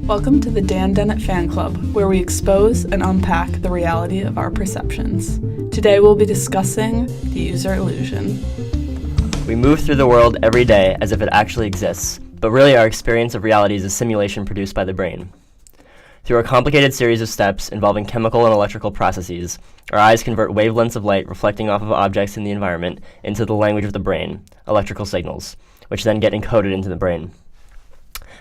Welcome to the Dan Dennett Fan Club, where we expose and unpack the reality of our perceptions. Today we'll be discussing the user illusion. We move through the world every day as if it actually exists, but really our experience of reality is a simulation produced by the brain. Through a complicated series of steps involving chemical and electrical processes, our eyes convert wavelengths of light reflecting off of objects in the environment into the language of the brain, electrical signals, which then get encoded into the brain.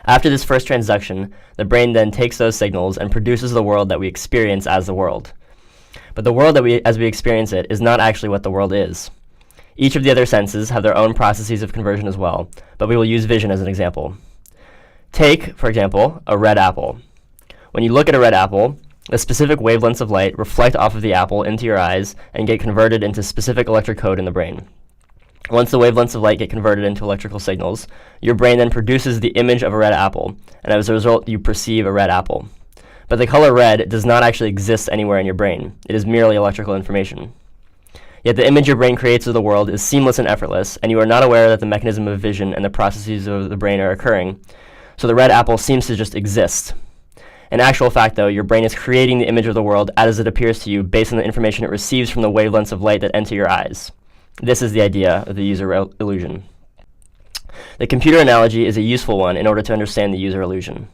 After this first transduction, the brain then takes those signals and produces the world that we experience as the world. But the world as we experience it is not actually what the world is. Each of the other senses have their own processes of conversion as well, but we will use vision as an example. Take, for example, a red apple. When you look at a red apple, the specific wavelengths of light reflect off of the apple into your eyes and get converted into specific electric code in the brain. Once the wavelengths of light get converted into electrical signals, your brain then produces the image of a red apple, and as a result, you perceive a red apple. But the color red does not actually exist anywhere in your brain. It is merely electrical information. Yet the image your brain creates of the world is seamless and effortless, and you are not aware that the mechanism of vision and the processes of the brain are occurring, so the red apple seems to just exist. In actual fact, though, your brain is creating the image of the world as it appears to you based on the information it receives from the wavelengths of light that enter your eyes. This is the idea of the user illusion. The computer analogy is a useful one in order to understand the user illusion.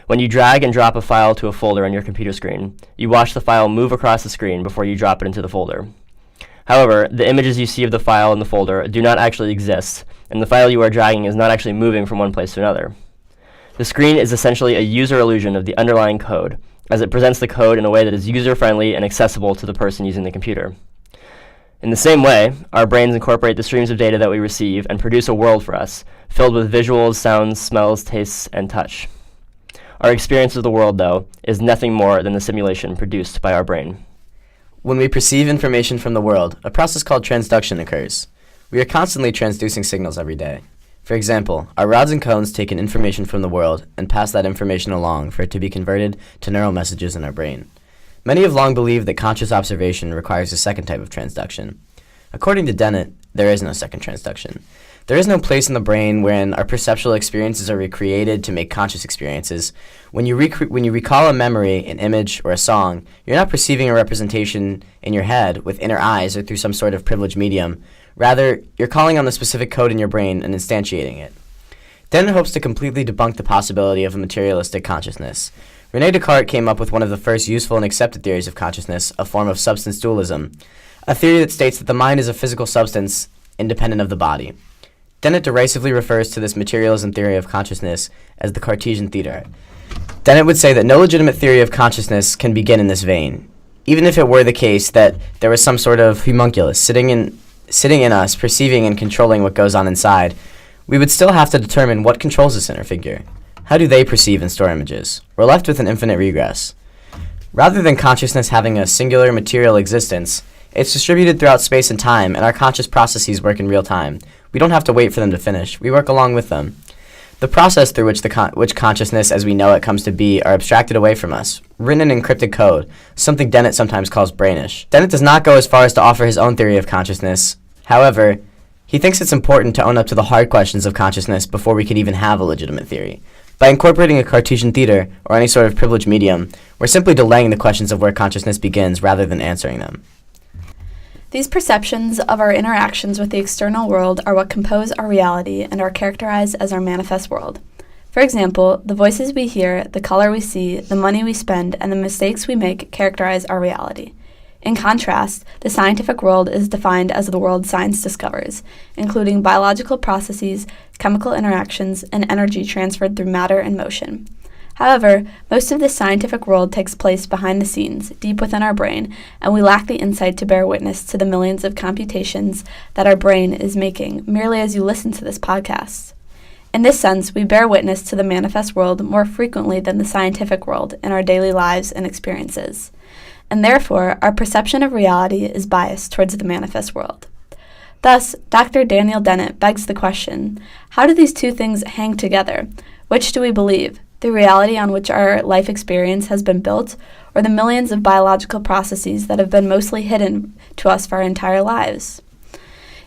When you drag and drop a file to a folder on your computer screen, you watch the file move across the screen before you drop it into the folder. However, the images you see of the file in the folder do not actually exist, and the file you are dragging is not actually moving from one place to another. The screen is essentially a user illusion of the underlying code, as it presents the code in a way that is user-friendly and accessible to the person using the computer. In the same way, our brains incorporate the streams of data that we receive and produce a world for us, filled with visuals, sounds, smells, tastes, and touch. Our experience of the world, though, is nothing more than the simulation produced by our brain. When we perceive information from the world, a process called transduction occurs. We are constantly transducing signals every day. For example, our rods and cones take in information from the world and pass that information along for it to be converted to neural messages in our brain. Many have long believed that conscious observation requires a second type of transduction. According to Dennett, there is no second transduction. There is no place in the brain wherein our perceptual experiences are recreated to make conscious experiences. When you recall a memory, an image, or a song, you're not perceiving a representation in your head with inner eyes or through some sort of privileged medium. Rather, you're calling on the specific code in your brain and instantiating it. Dennett hopes to completely debunk the possibility of a materialistic consciousness. René Descartes came up with one of the first useful and accepted theories of consciousness, a form of substance dualism, a theory that states that the mind is a physical substance independent of the body. Dennett derisively refers to this materialism theory of consciousness as the Cartesian theater. Dennett would say that no legitimate theory of consciousness can begin in this vein. Even if it were the case that there was some sort of homunculus sitting in us, perceiving and controlling what goes on inside, we would still have to determine what controls this inner figure. How do they perceive and store images? We're left with an infinite regress. Rather than consciousness having a singular material existence, it's distributed throughout space and time, and our conscious processes work in real time. We don't have to wait for them to finish. We work along with them. The process through which consciousness as we know it comes to be are abstracted away from us, written in encrypted code, something Dennett sometimes calls brainish. Dennett does not go as far as to offer his own theory of consciousness. However, he thinks it's important to own up to the hard questions of consciousness before we could even have a legitimate theory. By incorporating a Cartesian theater, or any sort of privileged medium, we're simply delaying the questions of where consciousness begins rather than answering them. These perceptions of our interactions with the external world are what compose our reality and are characterized as our manifest world. For example, the voices we hear, the color we see, the money we spend, and the mistakes we make characterize our reality. In contrast, the scientific world is defined as the world science discovers, including biological processes, chemical interactions, and energy transferred through matter and motion. However, most of this scientific world takes place behind the scenes, deep within our brain, and we lack the insight to bear witness to the millions of computations that our brain is making merely as you listen to this podcast. In this sense, we bear witness to the manifest world more frequently than the scientific world in our daily lives and experiences. And therefore, our perception of reality is biased towards the manifest world. Thus, Dr. Daniel Dennett begs the question, how do these two things hang together? Which do we believe? The reality on which our life experience has been built, or the millions of biological processes that have been mostly hidden to us for our entire lives?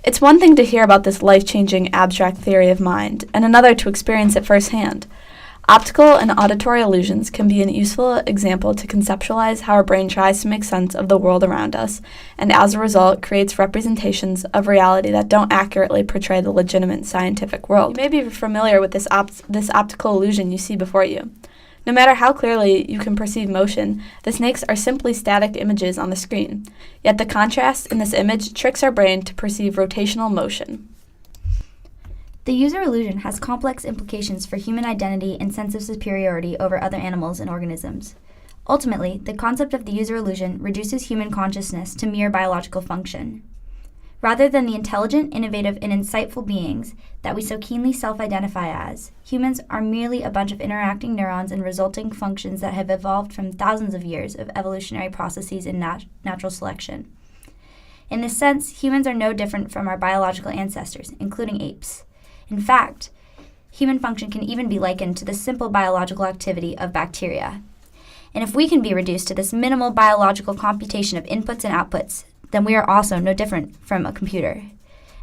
It's one thing to hear about this life-changing abstract theory of mind, and another to experience it firsthand. Optical and auditory illusions can be a useful example to conceptualize how our brain tries to make sense of the world around us, and as a result creates representations of reality that don't accurately portray the legitimate scientific world. You may be familiar with this optical illusion you see before you. No matter how clearly you can perceive motion, the snakes are simply static images on the screen. Yet the contrast in this image tricks our brain to perceive rotational motion. The user illusion has complex implications for human identity and sense of superiority over other animals and organisms. Ultimately, the concept of the user illusion reduces human consciousness to mere biological function. Rather than the intelligent, innovative, and insightful beings that we so keenly self-identify as, humans are merely a bunch of interacting neurons and resulting functions that have evolved from thousands of years of evolutionary processes in natural selection. In this sense, humans are no different from our biological ancestors, including apes. In fact, human function can even be likened to the simple biological activity of bacteria. And if we can be reduced to this minimal biological computation of inputs and outputs, then we are also no different from a computer.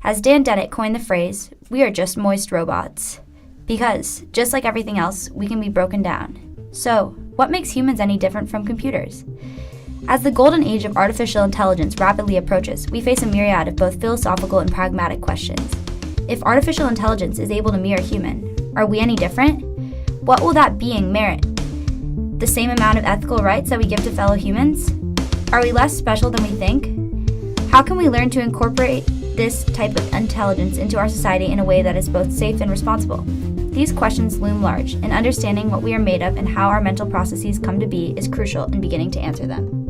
As Dan Dennett coined the phrase, we are just moist robots. Because, just like everything else, we can be broken down. So, what makes humans any different from computers? As the golden age of artificial intelligence rapidly approaches, we face a myriad of both philosophical and pragmatic questions. If artificial intelligence is able to mirror human, are we any different? What will that being merit? The same amount of ethical rights that we give to fellow humans? Are we less special than we think? How can we learn to incorporate this type of intelligence into our society in a way that is both safe and responsible? These questions loom large, and understanding what we are made of and how our mental processes come to be is crucial in beginning to answer them.